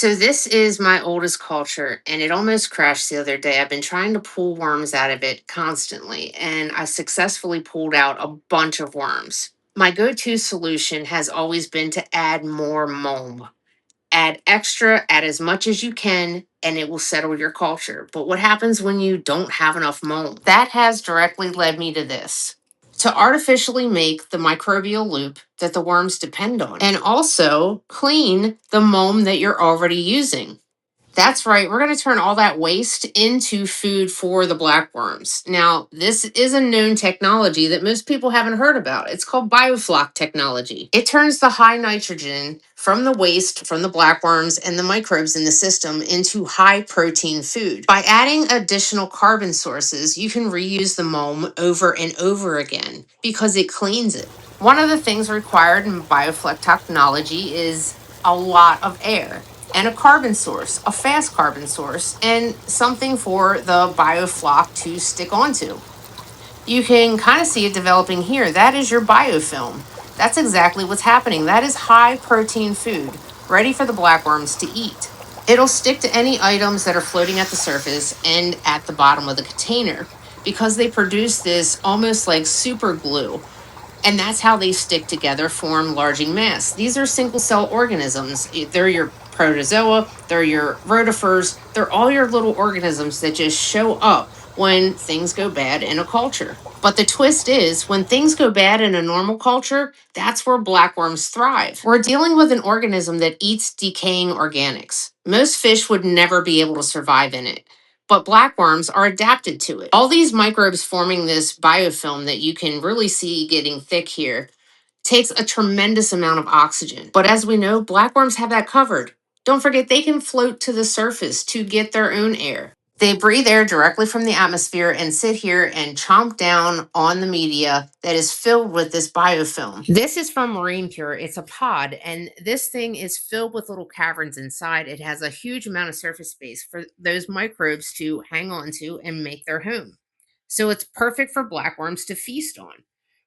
So this is my oldest culture and it almost crashed the other day. I've been trying to pull worms out of it constantly and I successfully pulled out a bunch of worms. My go-to solution has always been to add more mulm. Add extra, add as much as you can, and it will settle your culture. But what happens when you don't have enough mulm? That has directly led me to this: to artificially make the microbial loop that the worms depend on, and also clean the mulm that you're already using. That's right. We're going to turn all that waste into food for the blackworms. Now, this is a known technology that most people haven't heard about. It's called biofloc technology. It turns the high nitrogen from the waste from the blackworms and the microbes in the system into high protein food. By adding additional carbon sources, you can reuse the mulm over and over again because it cleans it. One of the things required in biofloc technology is a lot of air and a carbon source, a fast carbon source, and something for the biofloc to stick onto. You can kind of see it developing here. That is your biofilm. That's exactly what's happening. That is high protein food, ready for the blackworms to eat. It'll stick to any items that are floating at the surface and at the bottom of the container because they produce this almost like super glue, and that's how they stick together, form larging mass. These are single cell organisms. They're your protozoa, they're your rotifers, they're all your little organisms that just show up when things go bad in a culture. But the twist is, when things go bad in a normal culture, that's where blackworms thrive. We're dealing with an organism that eats decaying organics. Most fish would never be able to survive in it, but blackworms are adapted to it. All these microbes forming this biofilm that you can really see getting thick here takes a tremendous amount of oxygen. But as we know, blackworms have that covered. Don't forget, they can float to the surface to get their own air. They breathe air directly from the atmosphere and sit here and chomp down on the media that is filled with this biofilm. This is from MarinePure. It's a pod, and this thing is filled with little caverns inside. It has a huge amount of surface space for those microbes to hang on to and make their home. So it's perfect for blackworms to feast on.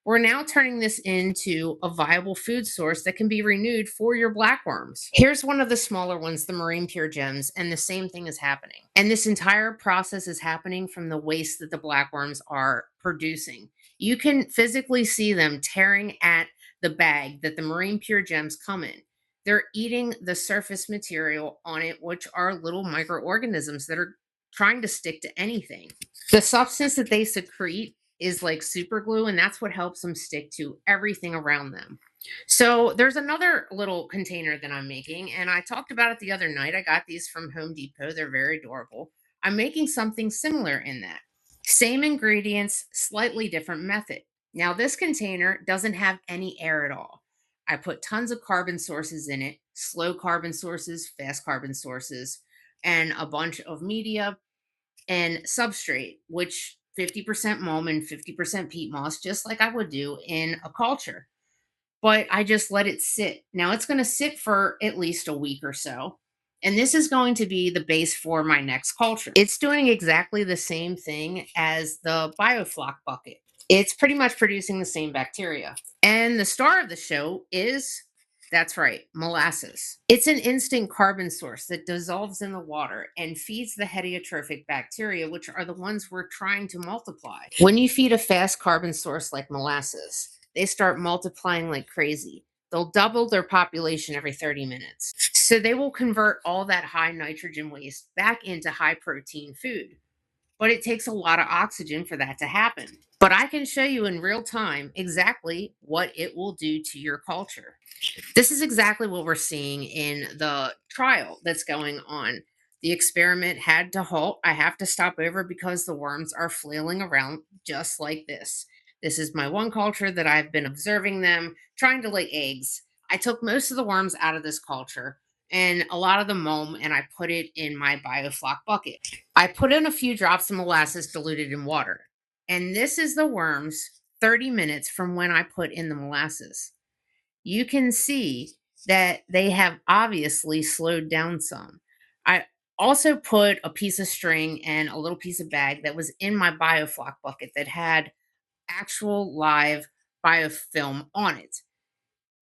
We're now turning this into a viable food source that can be renewed for your blackworms. Here's one of the smaller ones, the Marine Pure Gems, and the same thing is happening. And this entire process is happening from the waste that the blackworms are producing. You can physically see them tearing at the bag that the Marine Pure Gems come in. They're eating the surface material on it, which are little microorganisms that are trying to stick to anything. The substance that they secrete is like super glue, and that's what helps them stick to everything around them. So there's another little container that I'm making, and I talked about it the other night. I got these from Home Depot. They're very adorable. I'm making something similar in that. Same ingredients, slightly different method. Now, this container doesn't have any air at all. I put tons of carbon sources in it, slow carbon sources, fast carbon sources, and a bunch of media and substrate, which 50% mulm and 50% peat moss, just like I would do in a culture. But I just let it sit. Now it's going to sit for at least a week or so. And this is going to be the base for my next culture. It's doing exactly the same thing as the biofloc bucket. It's pretty much producing the same bacteria. And the star of the show is, that's right, molasses. It's an instant carbon source that dissolves in the water and feeds the heterotrophic bacteria, which are the ones we're trying to multiply. When you feed a fast carbon source like molasses, they start multiplying like crazy. They'll double their population every 30 minutes. So they will convert all that high nitrogen waste back into high protein food. But it takes a lot of oxygen for that to happen. But I can show you in real time exactly what it will do to your culture. This is exactly what we're seeing in the trial that's going on. The experiment had to halt. I have to stop over because the worms are flailing around just like this. This is my one culture that I've been observing them trying to lay eggs. I took most of the worms out of this culture and a lot of the mulm, and I put it in my biofloc bucket. I put in a few drops of molasses diluted in water. And this is the worms 30 minutes from when I put in the molasses. You can see that they have obviously slowed down some. I also put a piece of string and a little piece of bag that was in my biofloc bucket that had actual live biofilm on it.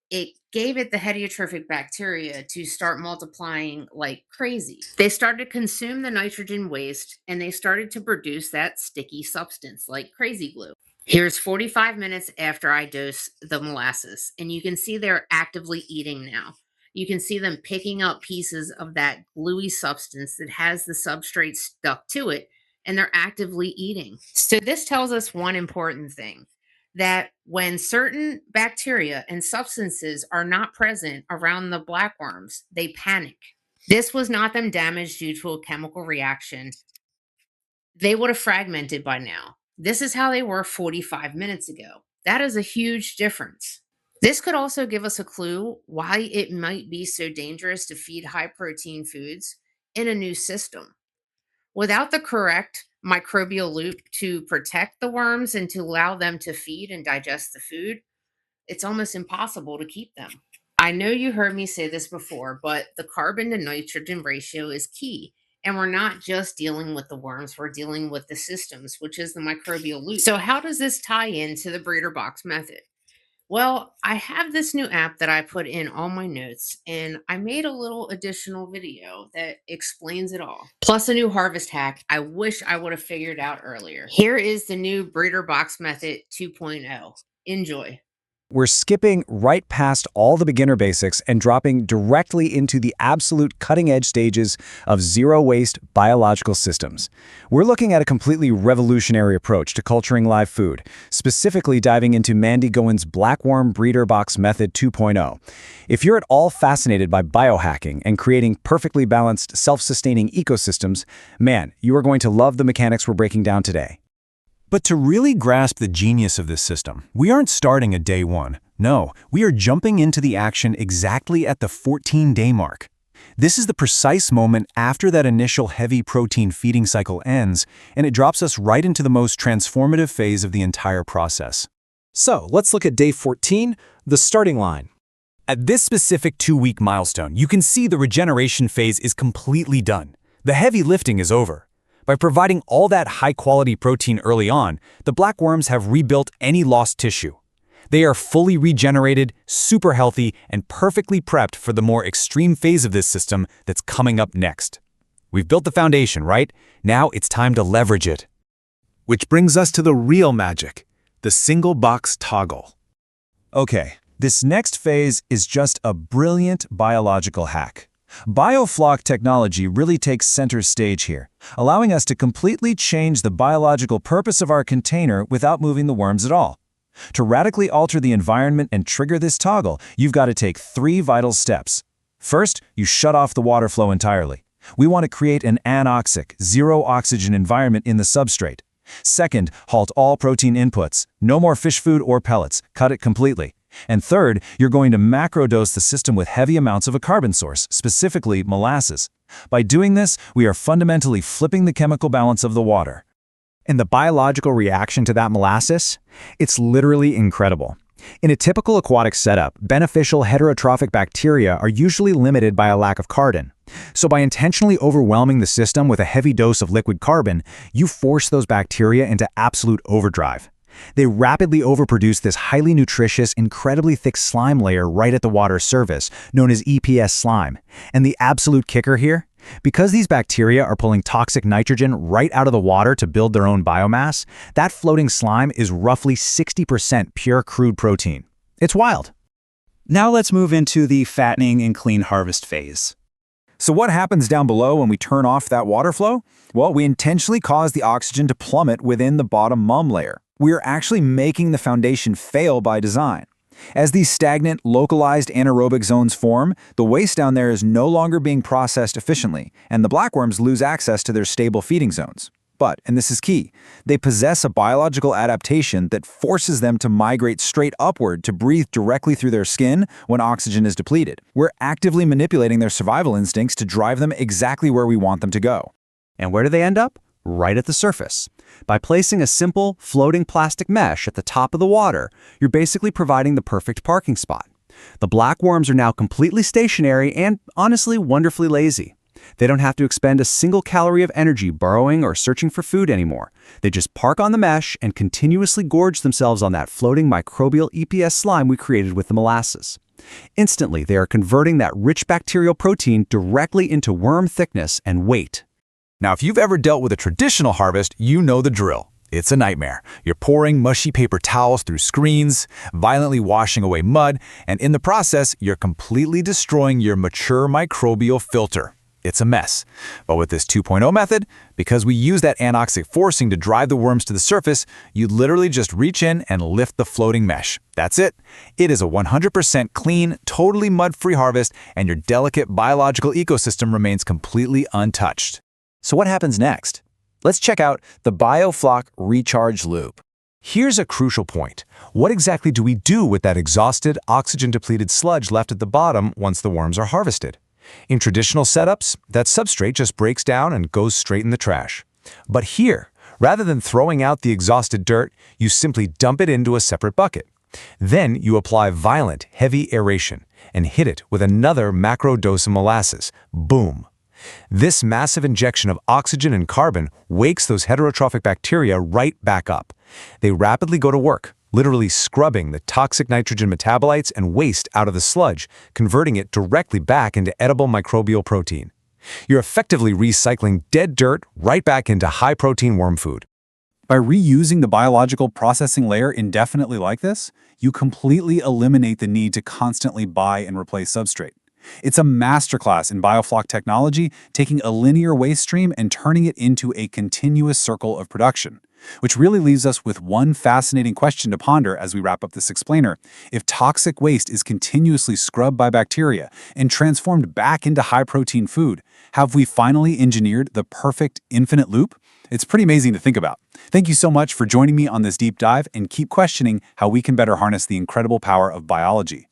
it gave it the heterotrophic bacteria to start multiplying like crazy. They started to consume the nitrogen waste and they started to produce that sticky substance like crazy glue. Here's 45 minutes after I dose the molasses, and you can see they're actively eating now. You can see them picking up pieces of that gluey substance that has the substrate stuck to it, and they're actively eating. So, this tells us one important thing, that when certain bacteria and substances are not present around the blackworms, they panic. This was not them damaged due to a chemical reaction. They would have fragmented by now. This is how they were 45 minutes ago. That is a huge difference. This could also give us a clue why it might be so dangerous to feed high protein foods in a new system. Without the correct microbial loop to protect the worms and to allow them to feed and digest the food, it's almost impossible to keep them. I know you heard me say this before, but the carbon to nitrogen ratio is key. And we're not just dealing with the worms, we're dealing with the systems, which is the microbial loop. So, how does this tie into the breeder box method? Well, I have this new app that I put in all my notes, and I made a little additional video that explains it all. Plus, a new harvest hack I wish I would have figured out earlier. Here is the new breeder box method 2.0. Enjoy. We're skipping right past all the beginner basics and dropping directly into the absolute cutting-edge stages of zero-waste biological systems. We're looking at a completely revolutionary approach to culturing live food, specifically diving into Mandy Gowen's Blackworm Breeder Box Method 2.0. If you're at all fascinated by biohacking and creating perfectly balanced, self-sustaining ecosystems, man, you are going to love the mechanics we're breaking down today. But to really grasp the genius of this system, we aren't starting at day one. No, we are jumping into the action exactly at the 14-day mark. This is the precise moment after that initial heavy protein feeding cycle ends, and it drops us right into the most transformative phase of the entire process. So, let's look at day 14, the starting line. At this specific 2-week milestone, you can see the regeneration phase is completely done. The heavy lifting is over. By providing all that high-quality protein early on, the blackworms have rebuilt any lost tissue. They are fully regenerated, super healthy, and perfectly prepped for the more extreme phase of this system that's coming up next. We've built the foundation, right? Now it's time to leverage it. Which brings us to the real magic, the single box toggle. Okay, this next phase is just a brilliant biological hack. Biofloc technology really takes center stage here, allowing us to completely change the biological purpose of our container without moving the worms at all. To radically alter the environment and trigger this toggle, you've got to take 3 vital steps. First, you shut off the water flow entirely. We want to create an anoxic, zero-oxygen environment in the substrate. Second, halt all protein inputs. No more fish food or pellets. Cut it completely. And third, you're going to macrodose the system with heavy amounts of a carbon source, specifically molasses. By doing this, we are fundamentally flipping the chemical balance of the water. And the biological reaction to that molasses? It's literally incredible. In a typical aquatic setup, beneficial heterotrophic bacteria are usually limited by a lack of carbon. So by intentionally overwhelming the system with a heavy dose of liquid carbon, you force those bacteria into absolute overdrive. They rapidly overproduce this highly nutritious, incredibly thick slime layer right at the water's surface, known as EPS slime. And the absolute kicker here? Because these bacteria are pulling toxic nitrogen right out of the water to build their own biomass, that floating slime is roughly 60% pure crude protein. It's wild. Now let's move into the fattening and clean harvest phase. So what happens down below when we turn off that water flow? Well, we intentionally cause the oxygen to plummet within the bottom mulm layer. We're actually making the foundation fail by design. As these stagnant, localized anaerobic zones form, the waste down there is no longer being processed efficiently, and the blackworms lose access to their stable feeding zones. But, and this is key, they possess a biological adaptation that forces them to migrate straight upward to breathe directly through their skin when oxygen is depleted. We're actively manipulating their survival instincts to drive them exactly where we want them to go. And where do they end up? Right at the surface. By placing a simple, floating plastic mesh at the top of the water, you're basically providing the perfect parking spot. The blackworms are now completely stationary and, honestly, wonderfully lazy. They don't have to expend a single calorie of energy burrowing or searching for food anymore. They just park on the mesh and continuously gorge themselves on that floating microbial EPS slime we created with the molasses. Instantly, they are converting that rich bacterial protein directly into worm thickness and weight. Now, if you've ever dealt with a traditional harvest, you know the drill. It's a nightmare. You're pouring mushy paper towels through screens, violently washing away mud, and in the process, you're completely destroying your mature microbial filter. It's a mess. But with this 2.0 method, because we use that anoxic forcing to drive the worms to the surface, you literally just reach in and lift the floating mesh. That's it. It is a 100% clean, totally mud-free harvest, and your delicate biological ecosystem remains completely untouched. So what happens next? Let's check out the BioFloc recharge loop. Here's a crucial point. What exactly do we do with that exhausted, oxygen-depleted sludge left at the bottom once the worms are harvested? In traditional setups, that substrate just breaks down and goes straight in the trash. But here, rather than throwing out the exhausted dirt, you simply dump it into a separate bucket. Then you apply violent, heavy aeration and hit it with another macro dose of molasses. Boom! This massive injection of oxygen and carbon wakes those heterotrophic bacteria right back up. They rapidly go to work, literally scrubbing the toxic nitrogen metabolites and waste out of the sludge, converting it directly back into edible microbial protein. You're effectively recycling dead dirt right back into high-protein worm food. By reusing the biological processing layer indefinitely like this, you completely eliminate the need to constantly buy and replace substrate. It's a masterclass in BioFloc technology, taking a linear waste stream and turning it into a continuous circle of production. Which really leaves us with one fascinating question to ponder as we wrap up this explainer. If toxic waste is continuously scrubbed by bacteria and transformed back into high-protein food, have we finally engineered the perfect infinite loop? It's pretty amazing to think about. Thank you so much for joining me on this deep dive, and keep questioning how we can better harness the incredible power of biology.